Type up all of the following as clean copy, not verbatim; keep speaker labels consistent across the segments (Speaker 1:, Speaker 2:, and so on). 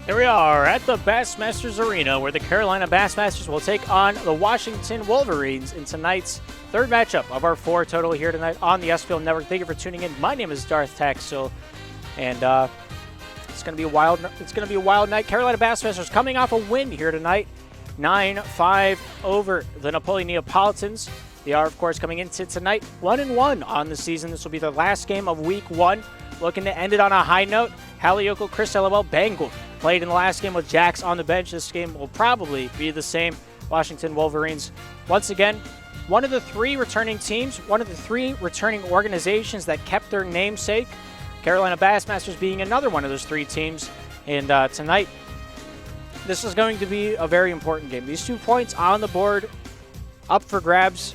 Speaker 1: Here we are at the Bassmasters Arena, where the Carolina Bassmasters will take on the Washington Wolverines in tonight's third matchup of our four total here tonight on the SPL Network. Thank you for tuning in. My name is Darth Taxil, and it's going to be a wild. It's going to be a wild night. Carolina Bassmasters coming off a win here tonight, 9-5 over the Napoleon Neapolitans. They are, of course, coming into tonight 1-1 on the season. This will be the last game of Week 1. Looking to end it on a high note. Halioco Chris LOL Bangle played in the last game with Jax on the bench. This game will probably be the same. Washington Wolverines, once again, one of the three returning teams, one of the three returning organizations that kept their namesake. Carolina Bassmasters being another one of those three teams. And tonight, this is going to be a very important game. These 2 points on the board, up for grabs,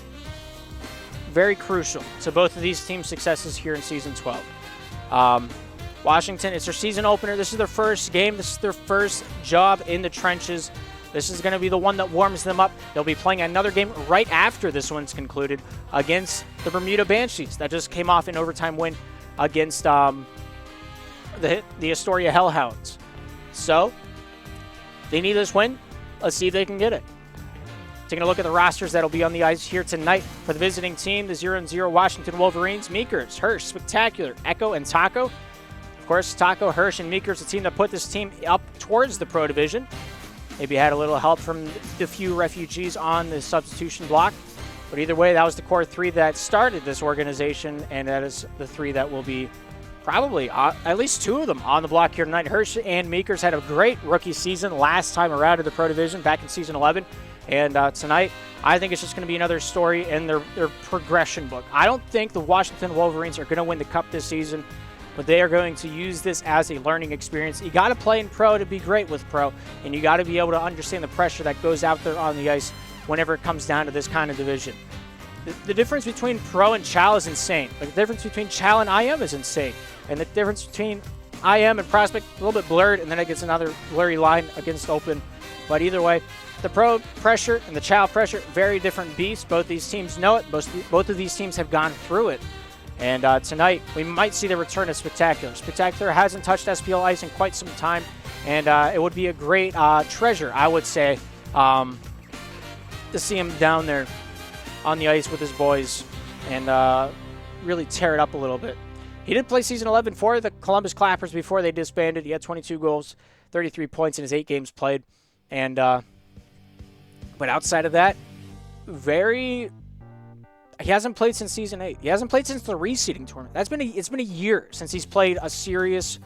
Speaker 1: very crucial to both of these teams' successes here in Season 12. Washington, it's their season opener. This is their first game. This is their first job in the trenches. This is going to be the one that warms them up. They'll be playing another game right after this one's concluded against the Bermuda Banshees. That just came off an overtime win against the Astoria Hellhounds. So, they need this win. Let's see if they can get it. Taking a look at the rosters that'll be on the ice here tonight for the visiting team, the 0-0 Washington Wolverines. Meekers, Hirsch, Spectacular, Echo, and Taco. Of course, Taco, Hirsch, and Meekers, the team that put this team up towards the Pro Division. Maybe had a little help from the few refugees on the substitution block. But either way, that was the core three that started this organization, and that is the three that will be probably, at least two of them, on the block here tonight. Hirsch and Meekers had a great rookie season last time around in the Pro Division back in Season 11. And tonight, I think it's just going to be another story in their progression book. I don't think the Washington Wolverines are going to win the Cup this season, but they are going to use this as a learning experience. You got to play in Pro to be great with Pro, and you got to be able to understand the pressure that goes out there on the ice whenever it comes down to this kind of division. The difference between Pro and Chal is insane. Like, the difference between Chal and IM is insane. And the difference between IM and Prospect, a little bit blurred, and then it gets another blurry line against Open. But either way, the Pro pressure and the Chal pressure, very different beasts. Both these teams know it. Both of these teams have gone through it. And tonight, we might see the return of Spectacular. Spectacular hasn't touched SPL ice in quite some time, and it would be a great treasure, I would say, to see him down there on the ice with his boys and really tear it up a little bit. He did play Season 11 for the Columbus Clappers before they disbanded. He had 22 goals, 33 points in his 8 games played. And but outside of that, he hasn't played since Season 8. He hasn't played since the reseeding tournament. It's been a year since he's played a serious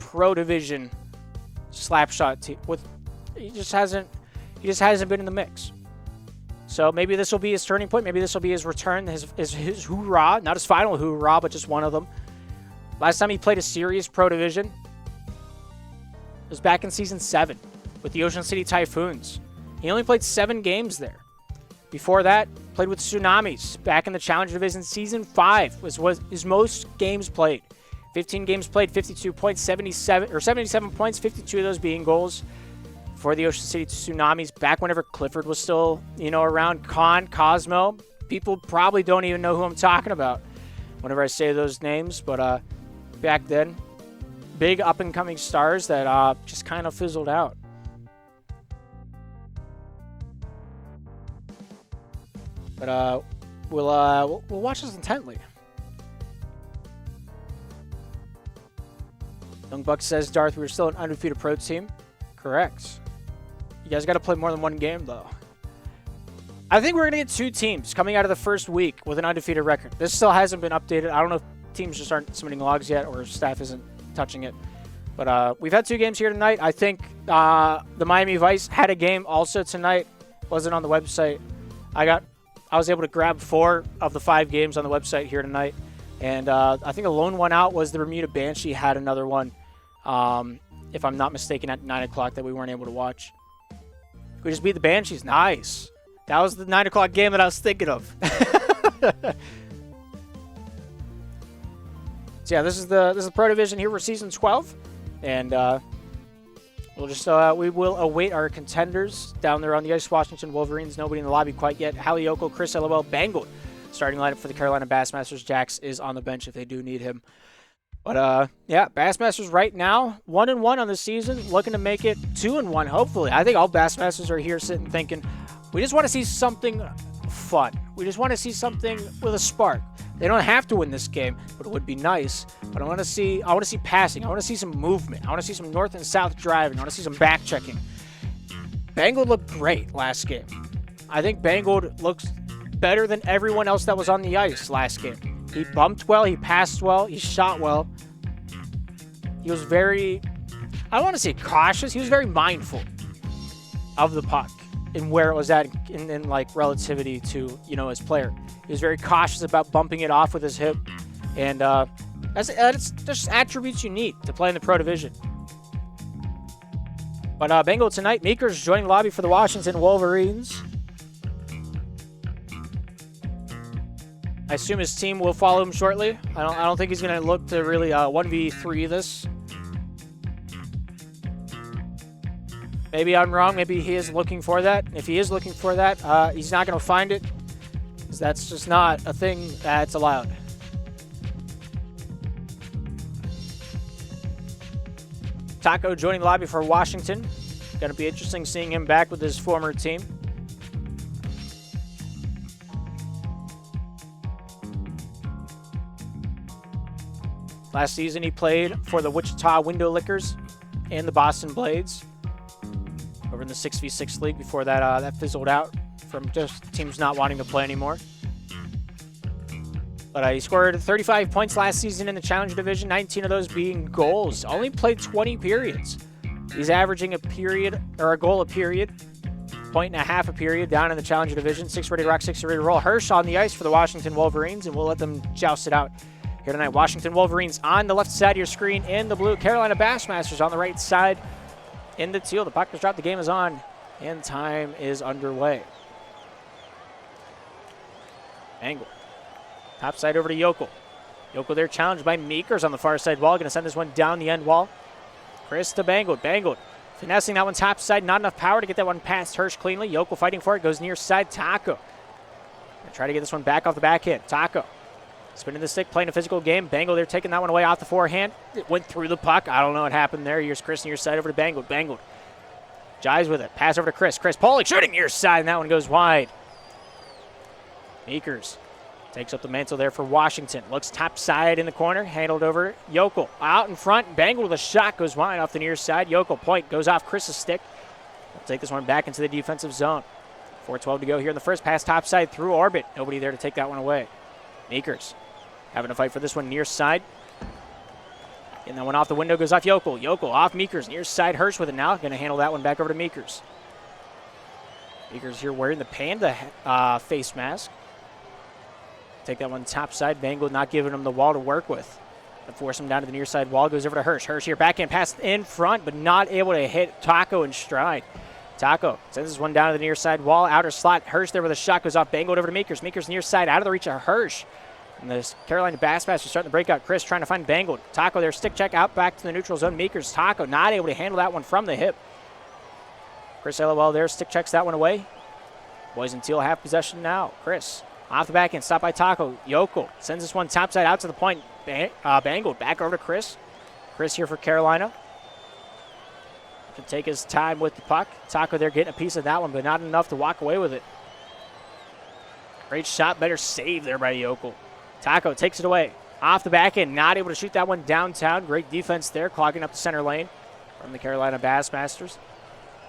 Speaker 1: Pro Division slapshot team. He just hasn't been in the mix. So maybe this will be his turning point. Maybe this will be his return, his hoorah. Not his final hoorah, but just one of them. Last time he played a serious Pro Division was back in Season 7 with the Ocean City Typhoons. He only played 7 games there. Before that, played with Tsunamis back in the Challenger Division. Season 5 was his most games played. 15 games played, 52 points, 77 points, 52 of those being goals for the Ocean City Tsunamis. Back whenever Clifford was still, around. Cosmo. People probably don't even know who I'm talking about whenever I say those names. But back then, big up-and-coming stars that just kind of fizzled out. But we'll watch this intently. Young Buck says, Darth, we're still an undefeated Pro team. Correct. You guys got to play more than one game, though. I think we're going to get 2 teams coming out of the first week with an undefeated record. This still hasn't been updated. I don't know if teams just aren't submitting logs yet or staff isn't touching it. But we've had 2 games here tonight. I think the Miami Vice had a game also tonight. Wasn't on the website. I was able to grab 4 of the 5 games on the website here tonight. And I think a lone one out was the Bermuda Banshee had another one, if I'm not mistaken, at 9 o'clock that we weren't able to watch. We just beat the Banshees. Nice. That was the 9 o'clock game that I was thinking of. So yeah, this is the Pro Division here for Season 12. And we will await our contenders down there on the ice. Washington Wolverines, nobody in the lobby quite yet. Halioco, Chris LOL, Bangle. Starting lineup for the Carolina Bassmasters. Jax is on the bench if they do need him. But, yeah, Bassmasters right now, 1-1 on the season, looking to make it 2-1, hopefully. I think all Bassmasters are here sitting thinking, we just want to see something fun. We just want to see something with a spark. They don't have to win this game, but it would be nice. But I want to see passing. I want to see some movement. I want to see some north and south driving. I want to see some back checking. Bangled looked great last game. I think Bangled looks better than everyone else that was on the ice last game. He bumped well, he passed well, he shot well. He was very, I don't want to say cautious, he was very mindful of the puck and where it was at in like relativity to, his player. He was very cautious about bumping it off with his hip. And that's just attributes you need to play in the Pro Division. But Bengal tonight, Meekers joining the lobby for the Washington Wolverines. I assume his team will follow him shortly. I don't think he's going to look to really 1v3 this. Maybe I'm wrong. Maybe he is looking for that. If he is looking for that, he's not going to find it. Because that's just not a thing that's allowed. Taco joining the lobby for Washington. Going to be interesting seeing him back with his former team. Last season, he played for the Wichita Window Lickers and the Boston Blades over in the 6v6 league. Before that, that fizzled out from just teams not wanting to play anymore. But he scored 35 points last season in the Challenger Division, 19 of those being goals. Only played 20 periods. He's averaging a goal a period, point and a half a period down in the Challenger Division. 6 ready to rock, 6 ready to roll. Hirsch on the ice for the Washington Wolverines, and we'll let them joust it out here tonight. Washington Wolverines on the left side of your screen in the blue. Carolina Bassmasters on the right side in the teal. The puck was dropped, the game is on, and time is underway. Angle. Top side over to Yokel. Yokel there challenged by Meekers on the far side wall. Going to send this one down the end wall. Chris to Bangled. Bangled finessing that one top side. Not enough power to get that one past Hirsch cleanly. Yokel fighting for it. Goes near side. Taco. Gonna try to get this one back off the backhand. Taco. Spinning the stick, playing a physical game. Bangled there taking that one away off the forehand. It went through the puck. I don't know what happened there. Here's Chris near side over to Bangled. Bangled. Jives with it. Pass over to Chris. Chris Pollock shooting near side, and that one goes wide. Meekers takes up the mantle there for Washington. Looks top side in the corner. Handled over Yokel. Out in front. Bangled with a shot. Goes wide off the near side. Yokel point. Goes off Chris's stick. We'll take this one back into the defensive zone. 4:12 to go here in the first. Pass top side through orbit. Nobody there to take that one away. Meekers having a fight for this one near side. And that one off the window goes off Yokel. Yokel off Meekers. Near side Hirsch with it now. Going to handle that one back over to Meekers. Meekers here wearing the Panda face mask. Take that one top side. Bangled not giving him the wall to work with. And force him down to the near side wall. Goes over to Hirsch. Hirsch here backhand pass in front, but not able to hit Taco in stride. Taco sends this one down to the near side wall. Outer slot. Hirsch there with a shot. Goes off Bangled over to Meekers. Meekers near side out of the reach of Hirsch. And the Carolina Bassmasters starting to break out. Chris trying to find Bangled. Taco there. Stick check out back to the neutral zone. Meekers. Taco not able to handle that one from the hip. Chris LOL there. Stick checks that one away. Boys in teal have possession now. Chris. Off the back end, stopped by Taco. Yokel sends this one topside out to the point. Bangled back over to Chris. Chris here for Carolina. Can take his time with the puck. Taco there getting a piece of that one, but not enough to walk away with it. Great shot, better save there by Yokel. Taco takes it away. Off the back end, not able to shoot that one downtown. Great defense there, clogging up the center lane from the Carolina Bassmasters.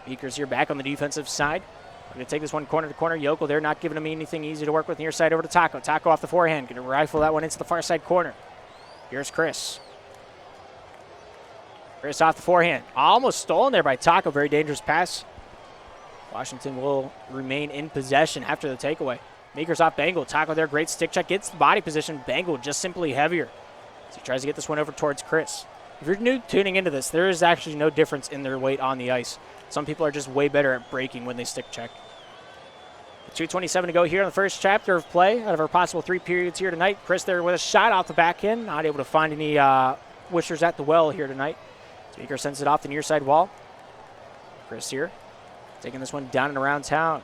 Speaker 1: Meekers here back on the defensive side. We're going to take this one corner to corner. Yokel there, not giving him anything easy to work with. Near side over to Taco. Taco off the forehand. Going to rifle that one into the far side corner. Here's Chris. Chris off the forehand. Almost stolen there by Taco. Very dangerous pass. Washington will remain in possession after the takeaway. Meekers off Bangled. Taco there, great stick check. Gets the body position. Bangled just simply heavier. So he tries to get this one over towards Chris. If you're new tuning into this, there is actually no difference in their weight on the ice. Some people are just way better at breaking when they stick check. 2:27 to go here in the first chapter of play out of our possible 3 periods here tonight. Chris there with a shot off the back end. Not able to find any wishers at the well here tonight. Speaker sends it off the near side wall. Chris here taking this one down and around town.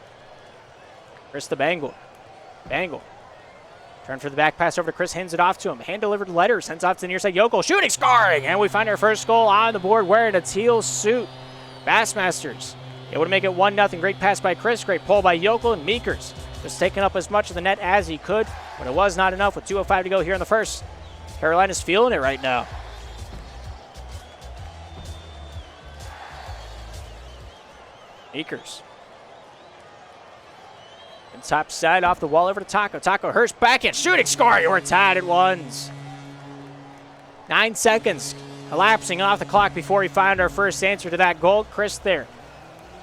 Speaker 1: Chris to Bangled. Bangled Turn for the back pass over to Chris, hands it off to him. Hand-delivered letter, sends off to the near side. Yokel shooting, scoring! And we find our first goal on the board wearing a teal suit. Bassmasters able to make it 1-0. Great pass by Chris, great pull by Yokel, and Meekers just taking up as much of the net as he could, but it was not enough with 2:05 to go here in the first. Carolina's feeling it right now. Meekers. And top side off the wall over to Taco. Taco Hirsch backhand shooting, scoring. We're tied at ones. 9 seconds elapsing off the clock before we find our first answer to that goal. Chris there.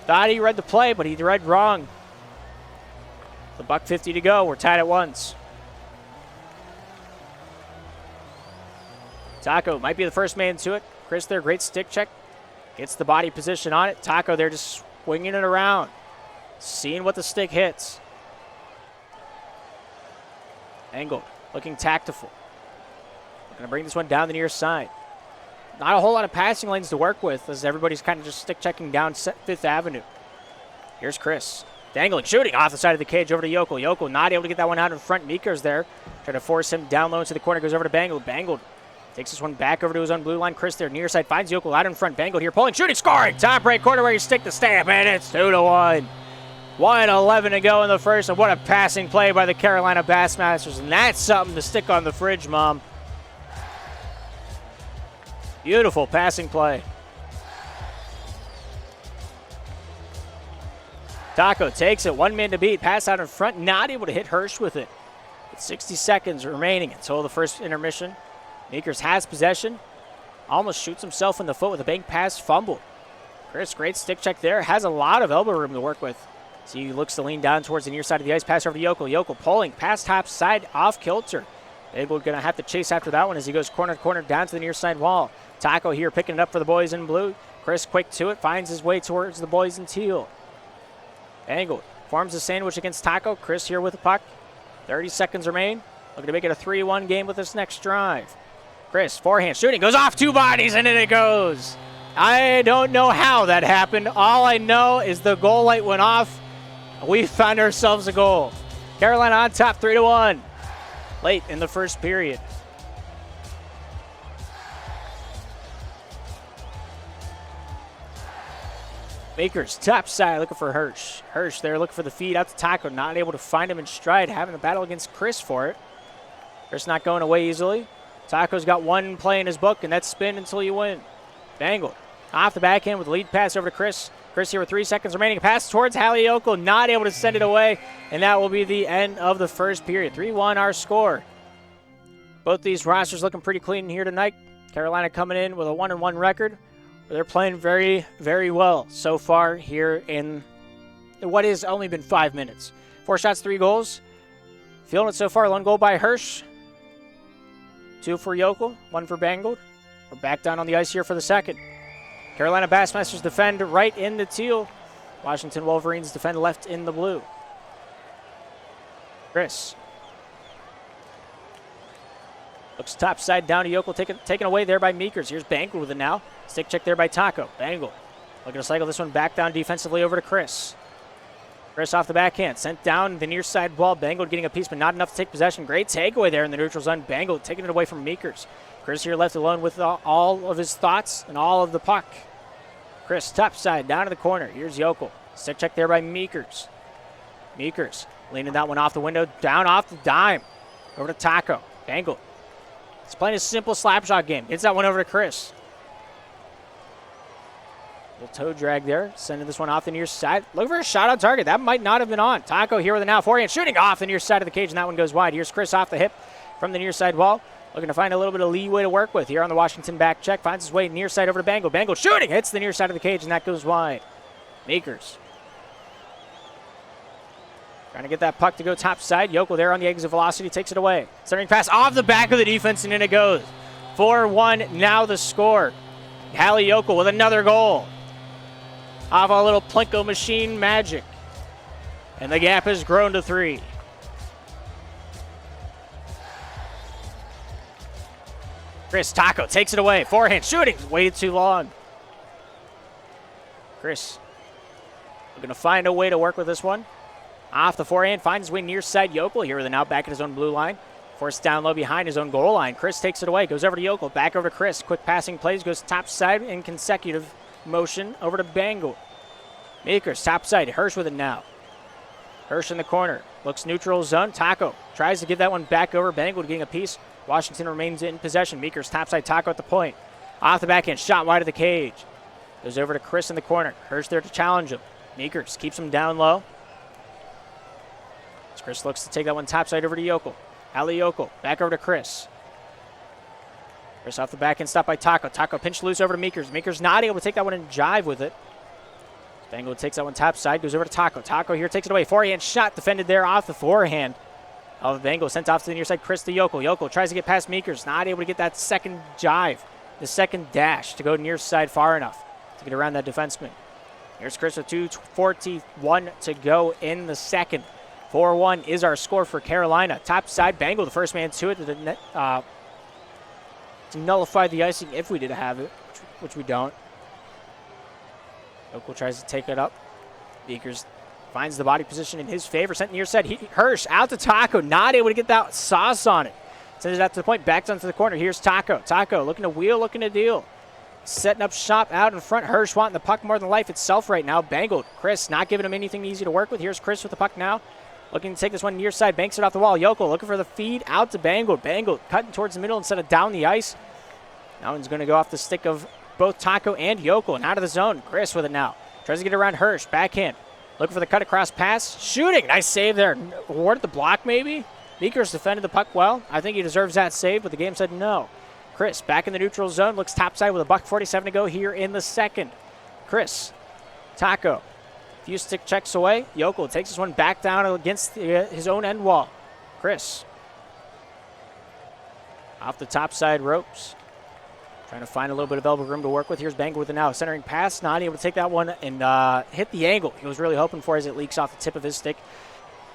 Speaker 1: Thought he read the play, but he read wrong. The $1.50 to go. We're tied at ones. Taco might be the first man to it. Chris there, great stick check. Gets the body position on it. Taco there just swinging it around. Seeing what the stick hits. Angled, looking tactful. Going to bring this one down the near side. Not a whole lot of passing lanes to work with as everybody's kind of just stick checking down 5th Avenue. Here's Chris. Dangling, shooting off the side of the cage over to Yokel. Yokel not able to get that one out in front. Meekers there. Trying to force him down low into the corner. Goes over to Bangled. Bangled takes this one back over to his own blue line. Chris there near side finds Yokel out in front. Bangled here pulling, shooting, scoring. Top right corner where you stick the stamp, and it's 2-1. 1:11 to go in the first, and what a passing play by the Carolina Bassmasters. And that's something to stick on the fridge, Mom. Beautiful passing play. Taco takes it, 1 man to beat. Pass out in front, not able to hit Hirsch with it. With 60 seconds remaining until the first intermission. Meekers has possession. Almost shoots himself in the foot with a bank pass fumble. Chris, great stick check there. Has a lot of elbow room to work with. So he looks to lean down towards the near side of the ice. Pass over to Yokel. Yokel pulling, pass top side, off kilter. Able going to have to chase after that one as he goes corner to corner down to the near side wall. Taco here picking it up for the boys in blue. Chris quick to it, finds his way towards the boys in teal. Angled, forms a sandwich against Taco. Chris here with the puck. 30 seconds remain. Looking to make it a 3-1 game with this next drive. Chris, forehand shooting, goes off 2 bodies, and in it goes. I don't know how that happened. All I know is the goal light went off. We found ourselves a goal. Carolina on top, 3-1. Late in the first period. Meekers, top side, looking for Hirsch. Hirsch there looking for the feed out to Taco. Not able to find him in stride, having a battle against Chris for it. Chris not going away easily. Taco's got 1 play in his book, and that's spin until you win. Bangled off the backhand with the lead pass over to Chris. Chris here with 3 seconds remaining. Pass towards Hallie Yokel, not able to send it away, and that will be the end of the first period. 3-1 our score. Both these rosters looking pretty clean here tonight. Carolina coming in with a 1-1 record. They're playing very, very well so far here in what has only been 5 minutes. 4 shots, 3 goals. Feeling it so far. 1 goal by Hirsch. 2 for Yokel, 1 for Bangled. We're back down on the ice here for the second. Carolina Bassmasters defend right in the teal. Washington Wolverines defend left in the blue. Chris. Looks top side down to Yokel, taken away there by Meekers. Here's Bangled with it now. Stick check there by Taco. Bangled looking to cycle this one back down defensively over to Chris. Chris off the backhand, sent down the near side wall. Bangled getting a piece, but not enough to take possession. Great takeaway there in the neutral zone. Bangled taking it away from Meekers. Chris here left alone with all of his thoughts and all of the puck. Chris top side down to the corner. Here's Yokel. Stick check there by Meekers. Meekers leaning that one off the window, down off the dime. Over to Taco. Bangled. He's playing a simple slap shot game. Gets that one over to Chris. Little toe drag there, sending this one off the near side. Looking for a shot on target. That might not have been on. Taco here with it now. Forehand shooting off the near side of the cage, and that one goes wide. Here's Chris off the hip from the near side wall. Looking to find a little bit of leeway to work with here on the Washington back check. Finds his way near side over to Bangled. Bangled shooting. Hits the near side of the cage, and that goes wide. Meekers. Trying to get that puck to go top side. Yokel there on the exit velocity. Takes it away. Centering pass off the back of the defense, and in it goes. 4-1 now the score. Hallie Yokel with another goal. Off a little Plinko machine magic. And the gap has grown to 3. Chris Taco takes it away. Forehand shooting. Waited too long. Chris looking to find a way to work with this one. Off the forehand, finds his way near side. Yokel here with an out back at his own blue line. Forced down low behind his own goal line. Chris takes it away, goes over to Yokel, back over to Chris. Quick passing plays, goes top side in consecutive motion over to Bangle. Meekers, top side, Hirsch with it now. Hirsch in the corner, looks neutral zone. Taco tries to give that one back over. Bangle getting a piece. Washington remains in possession. Meekers, top side, Taco at the point. Off the backhand, shot wide of the cage. Goes over to Chris in the corner. Hirsch there to challenge him. Meekers keeps him down low. As Chris looks to take that one topside over to Yokel. Ali Yokel, back over to Chris. Chris off the backhand, stopped by Taco. Taco pinched loose over to Meekers. Meekers not able to take that one and jive with it. Bangle takes that one topside, goes over to Taco. Taco here takes it away. Forehand shot defended there off the forehand of Bangle. Sent off to the near side, Chris to Yokel. Yokel tries to get past Meekers. Not able to get that second jive, the second dash to go near side far enough to get around that defenseman. Here's Chris with 2:41 to go in the second. 4-1 is our score for Carolina. Top side, Bangle, the first man to it to nullify the icing if we did have it, which we don't. Yokel tries to take it up. Beakers finds the body position in his favor. Sent near side. Hirsch out to Taco. Not able to get that sauce on it. Sends it out to the point. Backs onto the corner. Here's Taco. Taco looking to wheel, looking to deal. Setting up shop out in front. Hirsch wanting the puck more than life itself right now. Bangled. Chris not giving him anything easy to work with. Here's Chris with the puck now. Looking to take this one near side. Banks it off the wall. Yokel looking for the feed out to Bangled. Bangled cutting towards the middle instead of down the ice. That one's going to go off the stick of both Taco and Yokel and out of the zone. Chris with it now. Tries to get around Hirsch. Backhand. Looking for the cut across pass. Shooting. Nice save there. Awarded the block maybe. Meekers defended the puck well. I think he deserves that save, but the game said no. Chris back in the neutral zone. Looks topside with $1:47 to go here in the second. Chris. Taco. Few stick checks away. Yokel takes this one back down against his own end wall. Chris. Off the top side ropes. Trying to find a little bit of elbow room to work with. Here's Bangle with it now. Centering pass. Not able to take that one and hit the angle he was really hoping for as it leaks off the tip of his stick.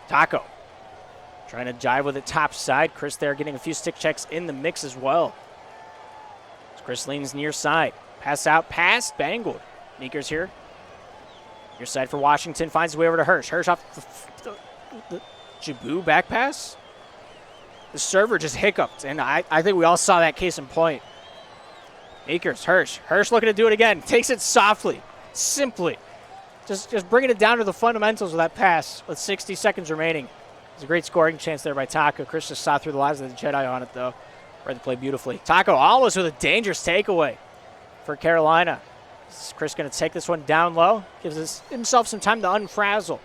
Speaker 1: Taco. Trying to jive with it top side. Chris there getting a few stick checks in the mix as well. As Chris leans near side. Pass out. Pass. Bangled. Meekers here. Near side for Washington. Finds his way over to Hirsch. Hirsch off the Jaboo back pass. The server just hiccuped, and I think we all saw that case in point. Meekers, Hirsch. Hirsch looking to do it again. Takes it softly, simply. Just bringing it down to the fundamentals of that pass with 60 seconds remaining. It's a great scoring chance there by Taco. Chris just saw through the lives of the Jedi on it, though. Read the play beautifully. Taco almost with a dangerous takeaway for Carolina. Chris going to take this one down low. Gives himself some time to unfrazzle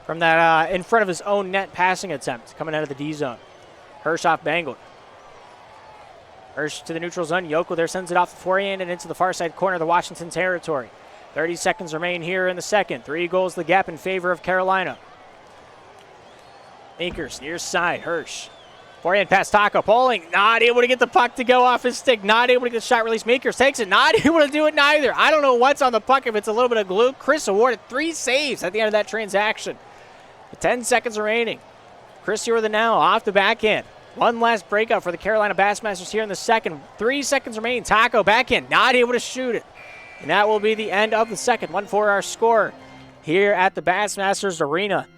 Speaker 1: from that in front of his own net passing attempt coming out of the D zone. Hirsch off Bangled. Hirsch to the neutral zone. Yokel there sends it off the forehand and into the far side corner of the Washington territory. 30 seconds remain here in the second. 3 goals the gap in favor of Carolina. Meekers near side. Hirsch. Forehand pass Taco. Polling. Not able to get the puck to go off his stick. Not able to get the shot release. Meekers takes it. Not able to do it neither. I don't know what's on the puck if it's a little bit of glue. Chris awarded 3 saves at the end of that transaction. 10 seconds remaining. Chris here with it now. Off the backhand. One last breakout for the Carolina Bassmasters here in the second. 3 seconds remaining. Taco backhand. Not able to shoot it. And that will be the end of the second. 1-4 our score here at the Bassmasters Arena.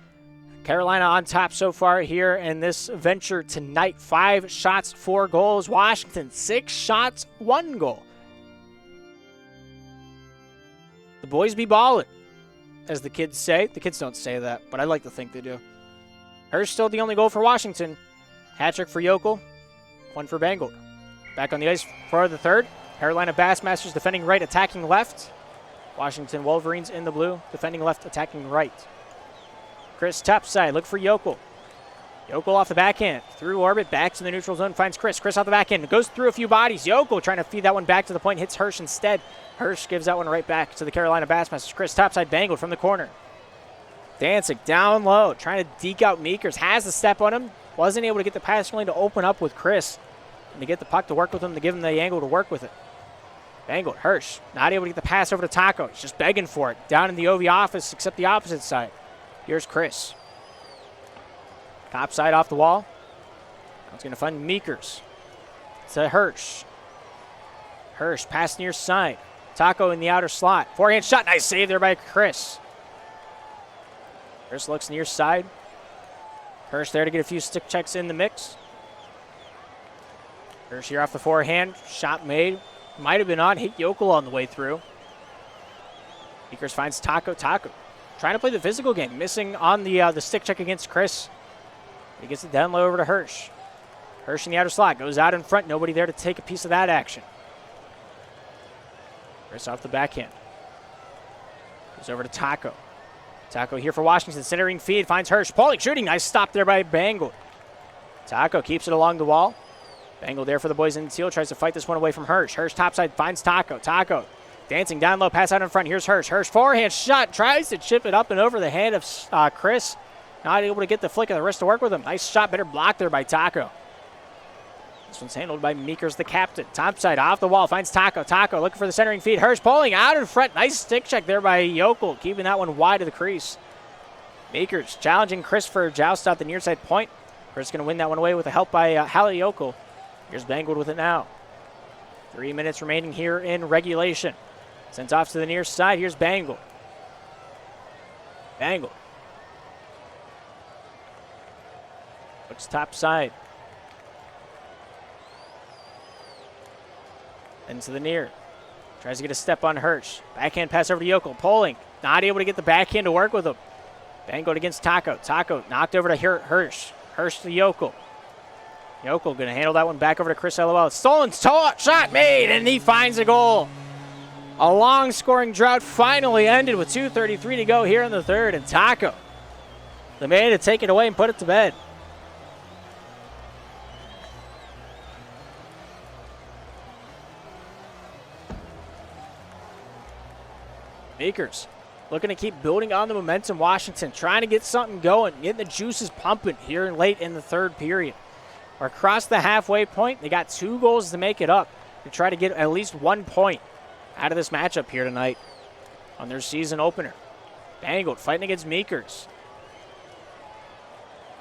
Speaker 1: Carolina on top so far here in this venture tonight. 5 shots, 4 goals. Washington, 6 shots, 1 goal. The boys be ballin', as the kids say. The kids don't say that, but I like to think they do. Hirsch still the only goal for Washington. Hat-trick for Yokel, 1 for Bangled. Back on the ice for the third. Carolina Bassmasters defending right, attacking left. Washington Wolverines in the blue, defending left, attacking right. Chris topside, look for Yokel. Yokel off the backhand, through orbit, back to the neutral zone, finds Chris. Chris off the backhand, goes through a few bodies. Yokel trying to feed that one back to the point, hits Hirsch instead. Hirsch gives that one right back to the Carolina Bassmasters. Chris topside, Bangled from the corner. Dancing down low, trying to deke out Meekers. Has the step on him. Wasn't able to get the passing lane to open up with Chris. And to get the puck to work with him, to give him the angle to work with it. Bangled, Hirsch, not able to get the pass over to Taco. He's just begging for it. Down in the OV office, except the opposite side. Here's Chris. Top side off the wall. Now it's going to find Meekers. To Hirsch. Hirsch, pass near side. Taco in the outer slot. Forehand shot, nice save there by Chris. Chris looks near side. Hirsch there to get a few stick checks in the mix. Hirsch here off the forehand. Shot made. Might have been on. Hit Yokel on the way through. Meekers finds Taco. Taco trying to play the physical game. Missing on the stick check against Chris. He gets it down low over to Hirsch. Hirsch in the outer slot. Goes out in front. Nobody there to take a piece of that action. Chris off the backhand. Goes over to Taco. Taco here for Washington. Centering feed. Finds Hirsch. Pauling shooting. Nice stop there by Bangle. Taco keeps it along the wall. Bangle there for the boys in the teal. Tries to fight this one away from Hirsch. Hirsch topside finds Taco. Taco dancing down low. Pass out in front. Here's Hirsch. Hirsch forehand shot. Tries to chip it up and over the hand of Chris. Not able to get the flick of the wrist to work with him. Nice shot. Better block there by Taco. This one's handled by Meekers, the captain. Topside off the wall. Finds Taco. Taco looking for the centering feed. Hirsch pulling out in front. Nice stick check there by Yokel. Keeping that one wide of the crease. Meekers challenging Chris for a joust out the near side point. Chris going to win that one away with the help by Hallie Yokel. Here's Bangled with it now. 3 minutes remaining here in regulation. Sent off to the near side. Here's Bangle. Bangle. Looks top side. Into the near. Tries to get a step on Hirsch. Backhand pass over to Yokel. Poling. Not able to get the backhand to work with him. Bangled against Taco. Taco knocked over to Hirsch. Hirsch to Yokel. Yokel going to handle that one back over to Chris LOL. Stolen shot made, and he finds a goal. A long scoring drought finally ended with 2:33 to go here in the third, and Taco, the man to take it away and put it to bed. Meekers looking to keep building on the momentum. Washington trying to get something going, getting the juices pumping here late in the third period. We're across the halfway point. They got 2 goals to make it up to try to get at least 1 point out of this matchup here tonight on their season opener. Bangled fighting against Meekers.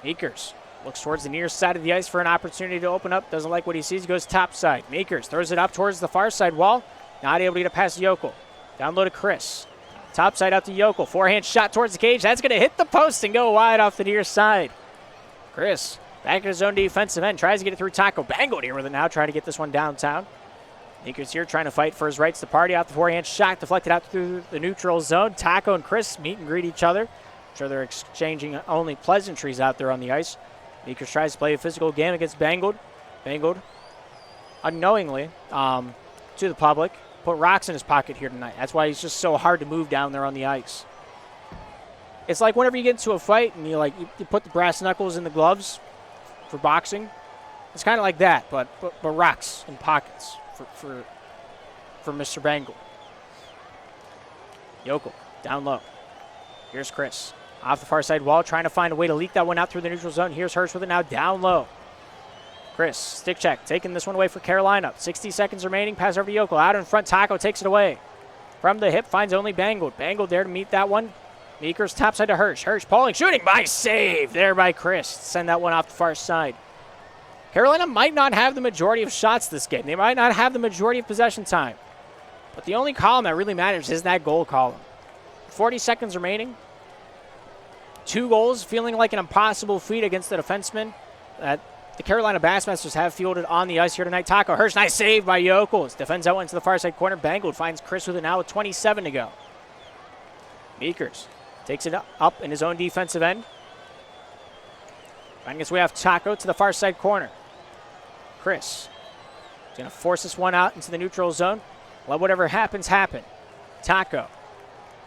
Speaker 1: Meekers looks towards the near side of the ice for an opportunity to open up. Doesn't like what he sees. Goes top side. Meekers throws it up towards the far side wall. Not able to get it past Yokel. Down low to Chris. Top side out to Yokel. Forehand shot towards the cage. That's going to hit the post and go wide off the near side. Chris back at his own defensive end. Tries to get it through Taco. Bangled here with it now. Trying to get this one downtown. Meekers here trying to fight for his rights to party. Out the forehand shot. Deflected out through the neutral zone. Taco and Chris meet and greet each other. I'm sure they're exchanging only pleasantries out there on the ice. Meekers tries to play a physical game against Bangled. Bangled, unknowingly, to the public, put rocks in his pocket here tonight. That's why he's just so hard to move down there on the ice. It's like whenever you get into a fight and you put the brass knuckles in the gloves for boxing. It's kind of like that, but rocks in pockets for Mr. Bangle. Yokel down low. Here's Chris off the far side wall, trying to find a way to leak that one out through the neutral zone. Here's Hirsch with it now down low. Chris, stick check, taking this one away for Carolina. 60 seconds remaining. Pass over to Yokel. Out in front, Taco takes it away. From the hip, finds only Bangled. Bangled there to meet that one. Meekers topside to Hirsch. Hirsch pulling, shooting. Nice save there by Chris. Send that one off the far side. Carolina might not have the majority of shots this game. They might not have the majority of possession time. But the only column that really matters is that goal column. 40 seconds remaining. 2 goals, feeling like an impossible feat against the defenseman that the Carolina Bassmasters have fielded on the ice here tonight. Taco Hirsch, nice save by Yokel. Defends out into the far side corner. Bangled finds Chris with it now with 27 to go. Meekers takes it up in his own defensive end. Finding his way off Taco to the far side corner. Chris is going to force this one out into the neutral zone. Let whatever happens happen. Taco.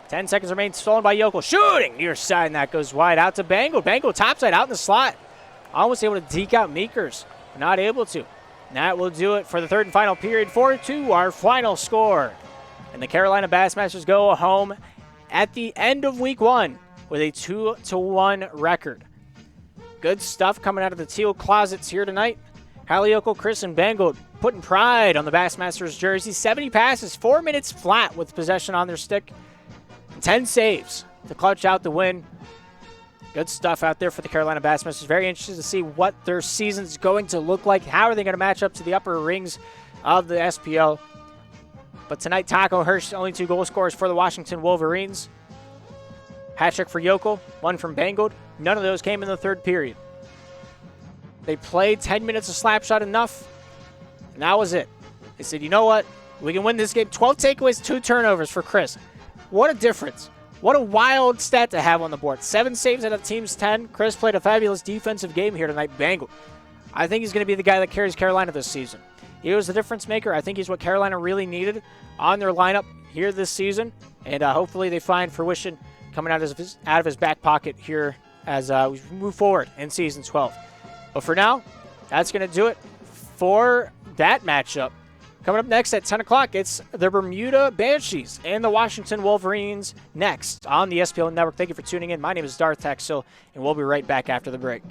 Speaker 1: 10 seconds remain. Stolen by Yokel. Shooting near side, and that goes wide out to Bangle. Bangle topside out in the slot. Almost able to deke out Meekers. Not able to. And that will do it for the third and final period. 4-2, our final score. And the Carolina Bassmasters go home at the end of week 1 with a 2-1 record. Good stuff coming out of the teal closets here tonight. Hallie Yokel, Chris, and Bangle putting pride on the Bassmasters jersey. 70 passes, 4 minutes flat with possession on their stick. 10 saves to clutch out the win. Good stuff out there for the Carolina Bassmasters. Very interested to see what their season's going to look like. How are they going to match up to the upper rings of the SPL? But tonight, Taco Hirsch, only 2 goal scorers for the Washington Wolverines. Hat trick for Yokel, 1 from Bangled. None of those came in the third period. They played 10 minutes of Slapshot enough, and that was it. They said, you know what? We can win this game. 12 takeaways, 2 turnovers for Chris. What a difference. What a wild stat to have on the board. 7 saves out of the team's 10. Chris played a fabulous defensive game here tonight. Bangled. I think he's going to be the guy that carries Carolina this season. He was the difference maker. I think he's what Carolina really needed on their lineup here this season. And hopefully they find fruition coming out of his back pocket here as we move forward in Season 12. But for now, that's going to do it for that matchup. Coming up next at 10 o'clock, it's the Bermuda Banshees and the Washington Wolverines next on the SPL Network. Thank you for tuning in. My name is Darth Taxil, and we'll be right back after the break.